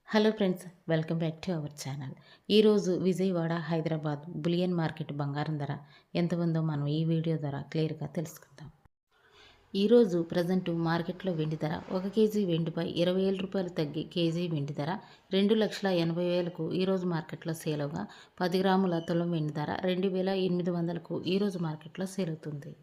Hello friends, welcome back to our channel. ఈరోజు Vijayawada, Hyderabad bullion market బంగారం ధర ఎంత ఉందో మనం ఈ వీడియో ద్వారా క్లియర్గా తెలుసుకుందాం. ఈరోజు ప్రజెంట్ మార్కెట్లో వెండి ధర 1 కేజీ వెండిపై 20,000 రూపాయలు తగ్గి కేజీ వెండి ధర 2,80,000కు ఈరోజు మార్కెట్లో సేల్ అవగా 10 గ్రాముల తులం వెండి ధర 2,800కు ఈరోజు మార్కెట్లో సేల్ అవుతుంది.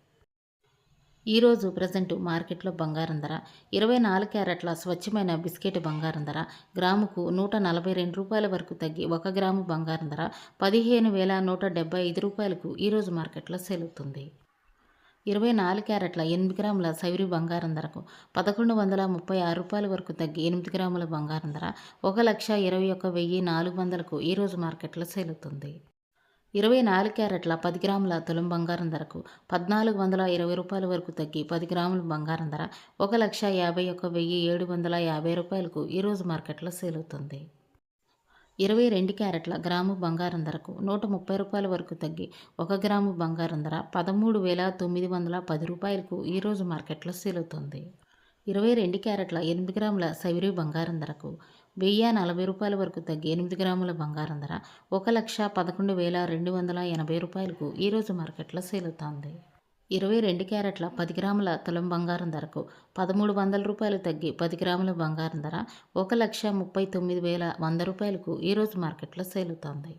ఈరోజు ప్రజెంట్ మార్కెట్లో బంగారం ధర 24 క్యారెట్ల స్వచ్ఛమైన బిస్కెట్ బంగారం ధర గ్రాముకు 142 రూపాయల వరకు తగ్గి 1 గ్రాము బంగారం ధర 15,175 రూపాయలకు ఈరోజు మార్కెట్లో సేల్ అవుతుంది. 24 క్యారెట్ల 8 గ్రాముల సైవరి బంగారం ధరకు 1,136 రూపాయల వరకు తగ్గి 8 గ్రాముల బంగారం ధర 1,21,400కు ఈరోజు మార్కెట్లో సేల్ అవుతుంది. 24 క్యారెట్ల 10 గ్రాముల తులం బంగారం ధరకు 1,420 రూపాయల వరకు తగ్గి 10 గ్రాముల బంగారం ధర 1,51,750 రూపాయలకు ఈరోజు మార్కెట్లో సేల్ అవుతుంది. 22 క్యారెట్ల గ్రాము బంగారం ధరకు 130 రూపాయల వరకు తగ్గి 1 గ్రాము బంగారం ధర 13,910 రూపాయలకు ఈరోజు మార్కెట్లో సేల్ అవుతుంది. 22 క్యారెట్ల 8 గ్రాముల సైవరి బంగారం ధరకు 1,040 రూపాయల వరకు తగ్గి 8 గ్రాముల బంగారం ధర 1,11,280 రూపాయలకు ఈరోజు మార్కెట్లో సేల్ అవుతోంది. 22 క్యారెట్ల 10 గ్రాముల తులం బంగారం ధరకు 1,300 రూపాయలు తగ్గి 10 గ్రాముల బంగారం ధర 1,39,100 రూపాయలకు ఈరోజు మార్కెట్లో సేల్ అవుతోంది.